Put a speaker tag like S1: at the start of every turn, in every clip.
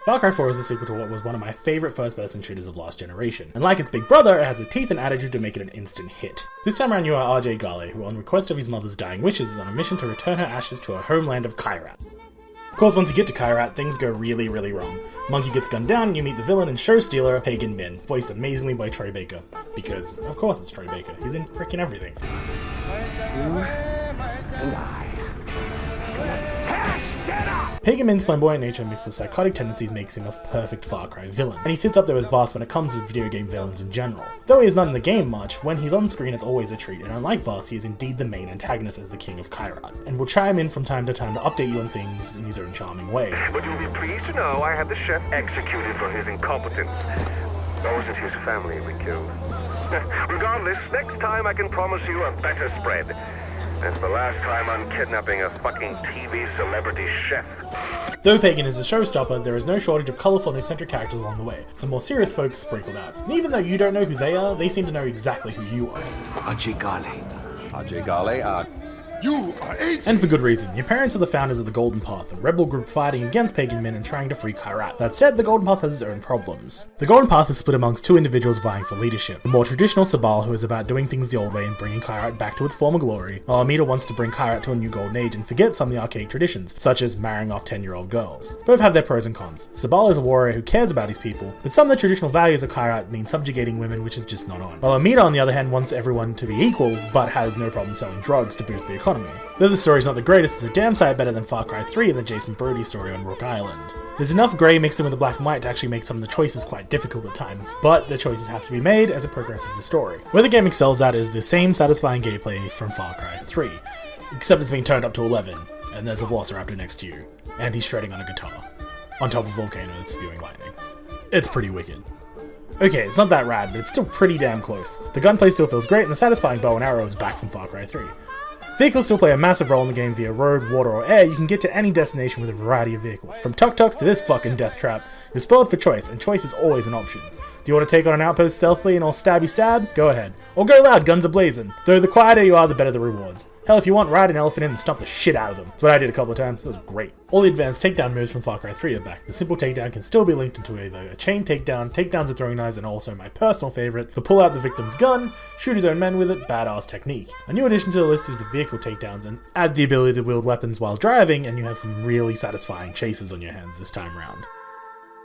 S1: Far Cry 4 is a sequel to what was one of my favourite first-person shooters of last generation, and like its big brother, it has the teeth and attitude to make it an instant hit. This time around you are RJ Gale, who on request of his mother's dying wishes is on a mission to return her ashes to her homeland of Kyrat. Of course, once you get to Kyrat, things go really wrong. Monkey gets gunned down and you meet the villain and show stealer, Pagan Min, voiced amazingly by Troy Baker. Because, of course it's Troy Baker, he's in freaking everything.
S2: You and I gonna tear shit up!
S1: Pagan Min's flamboyant nature mixed with psychotic tendencies makes him a perfect Far Cry villain, and he sits up there with Voss when it comes to video game villains in general. Though he is not in the game much, when he's on screen it's always a treat, and unlike Voss, he is indeed the main antagonist as the king of Kyrat, and will chime in from time to time to update you on things in his own charming way.
S3: But you'll be pleased to know I had the chef executed for his incompetence. Those at his family we killed. Regardless, next time I can promise you a better spread. That's the last time I'm kidnapping a fucking TV celebrity chef.
S1: Though Pagan is a showstopper, there is no shortage of colourful and eccentric characters along the way, some more serious folks sprinkled out. And even though you don't know who they are, they seem to know exactly who you are.
S2: RJ Gale.
S4: RJ Gale,
S2: You are agent!
S1: And for good reason. Your parents are the founders of the Golden Path, a rebel group fighting against Pagan Min and trying to free Kyrat. That said, the Golden Path has its own problems. The Golden Path is split amongst two individuals vying for leadership. The more traditional Sabal, who is about doing things the old way and bringing Kyrat back to its former glory, while Amita wants to bring Kyrat to a new golden age and forget some of the archaic traditions, such as marrying off 10-year-old girls. Both have their pros and cons. Sabal is a warrior who cares about his people, but some of the traditional values of Kyrat mean subjugating women, which is just not on. While Amita, on the other hand, wants everyone to be equal, but has no problem selling drugs to boost the economy. Though the story's not the greatest, it's a damn sight better than Far Cry 3 and the Jason Brody story on Rook Island. There's enough grey mixed in with the black and white to actually make some of the choices quite difficult at times, but the choices have to be made as it progresses the story. Where the game excels at is the same satisfying gameplay from Far Cry 3, except it's been turned up to 11, and there's a Velociraptor next to you, and he's shredding on a guitar, on top of a volcano that's spewing lightning. It's pretty wicked. Okay, it's not that rad, but it's still pretty damn close. The gunplay still feels great, and the satisfying bow and arrow is back from Far Cry 3. Vehicles still play a massive role in the game via road, water, or air. You can get to any destination with a variety of vehicles. From tuk-tuks to this fucking death trap, you're spoiled for choice, and choice is always an option. Do you want to take on an outpost stealthily and all stabby stab? Go ahead. Or go loud, guns a-blazing. Though the quieter you are, the better the rewards. Hell, if you want, ride an elephant in and stomp the shit out of them. That's what I did a couple of times, it was great. All the advanced takedown moves from Far Cry 3 are back. The simple takedown can still be linked into either a chain takedown, takedowns with throwing knives, and also my personal favourite, the pull out the victim's gun, shoot his own men with it, badass technique. A new addition to the list is the vehicle takedowns, and add the ability to wield weapons while driving, and you have some really satisfying chases on your hands this time round.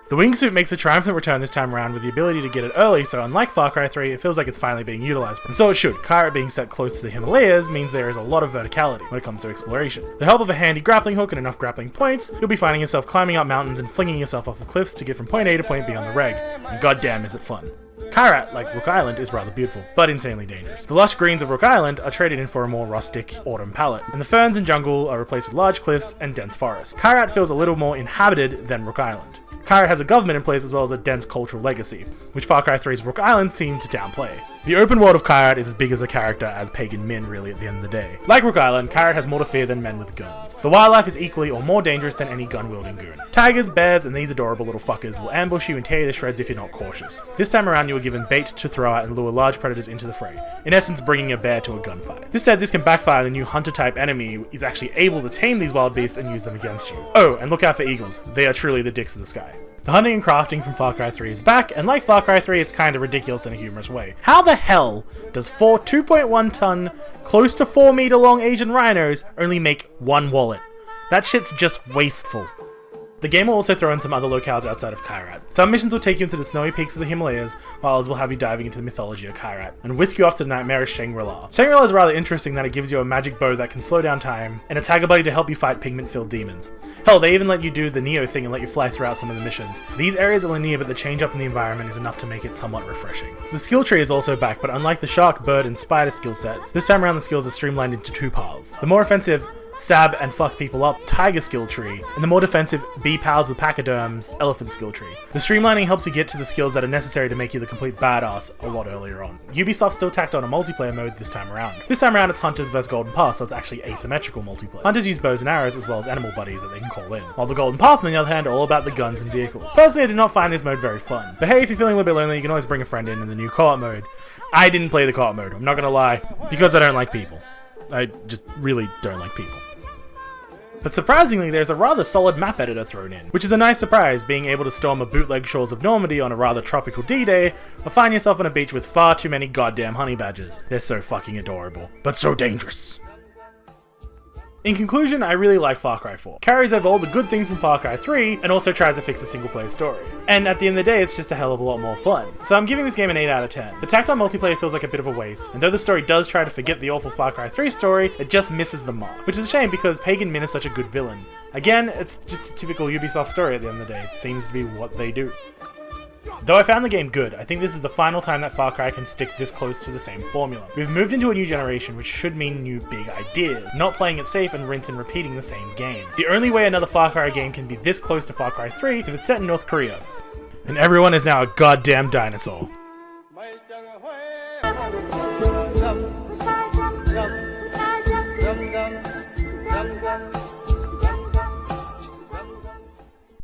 S1: The wingsuit makes a triumphant return this time around with the ability to get it early, so unlike Far Cry 3, it feels like it's finally being utilized. And so it should. Kyrat being set close to the Himalayas means there is a lot of verticality when it comes to exploration. With the help of a handy grappling hook and enough grappling points, you'll be finding yourself climbing up mountains and flinging yourself off of cliffs to get from point A to point B on the reg, and goddamn is it fun. Kyrat, like Rook Island, is rather beautiful, but insanely dangerous. The lush greens of Rook Island are traded in for a more rustic autumn palette, and the ferns and jungle are replaced with large cliffs and dense forest. Kyrat feels a little more inhabited than Rook Island. Kyrat has a government in place as well as a dense cultural legacy, which Far Cry 3's Rook Island seemed to downplay. The open world of Kyrat is as big as a character as Pagan Min really at the end of the day. Like Rook Island, Kyrat has more to fear than men with guns. The wildlife is equally or more dangerous than any gun-wielding goon. Tigers, bears, and these adorable little fuckers will ambush you and tear you to shreds if you're not cautious. This time around you are given bait to throw out and lure large predators into the fray, in essence bringing a bear to a gunfight. This said, this can backfire. The new hunter-type enemy is actually able to tame these wild beasts and use them against you. Oh, and look out for eagles. They are truly the dicks of the sky. The hunting and crafting from Far Cry 3 is back, and like Far Cry 3, it's kinda ridiculous in a humorous way. How the hell does 4 2.1 ton, close to 4 meter long Asian rhinos only make one wallet? That shit's just wasteful. The game will also throw in some other locales outside of Kyrat. Some missions will take you into the snowy peaks of the Himalayas, while others will have you diving into the mythology of Kyrat, and whisk you off to the nightmarish Shangri-La. Shangri-La is rather interesting that it gives you a magic bow that can slow down time, and a tagger buddy to help you fight pigment-filled demons. Hell, they even let you do the Neo thing and let you fly throughout some of the missions. These areas are linear, but the change up in the environment is enough to make it somewhat refreshing. The skill tree is also back, but unlike the shark, bird, and spider skill sets, this time around the skills are streamlined into 2 paths. The more offensive stab and fuck people up tiger skill tree, and the more defensive be pals with pachyderms elephant skill tree. The streamlining helps you get to the skills that are necessary to make you the complete badass a lot earlier on. Ubisoft still tacked on a multiplayer mode this time around. This time around it's Hunters vs Golden Path, so it's actually asymmetrical multiplayer. Hunters use bows and arrows as well as animal buddies that they can call in, while the Golden Path on the other hand are all about the guns and vehicles. Personally, I did not find this mode very fun, but hey, if you're feeling a little bit lonely, you can always bring a friend in the new co-op mode. I didn't play the co-op mode, I'm not gonna lie, because I don't like people. I just really don't like people. But surprisingly, there's a rather solid map editor thrown in, which is a nice surprise, being able to storm a bootleg shores of Normandy on a rather tropical D-Day, or find yourself on a beach with far too many goddamn honey badgers. They're so fucking adorable, but so dangerous. In conclusion, I really like Far Cry 4. Carries over all the good things from Far Cry 3, and also tries to fix the single player story. And at the end of the day, it's just a hell of a lot more fun. So I'm giving this game an 8 out of 10. The tacked on multiplayer feels like a bit of a waste, and though the story does try to forget the awful Far Cry 3 story, it just misses the mark. Which is a shame because Pagan Min is such a good villain. Again, it's just a typical Ubisoft story at the end of the day. It seems to be what they do. Though I found the game good, I think this is the final time that Far Cry can stick this close to the same formula. We've moved into a new generation, which should mean new big ideas, not playing it safe and rinse and repeating the same game. The only way another Far Cry game can be this close to Far Cry 3 is if it's set in North Korea. And everyone is now a goddamn dinosaur.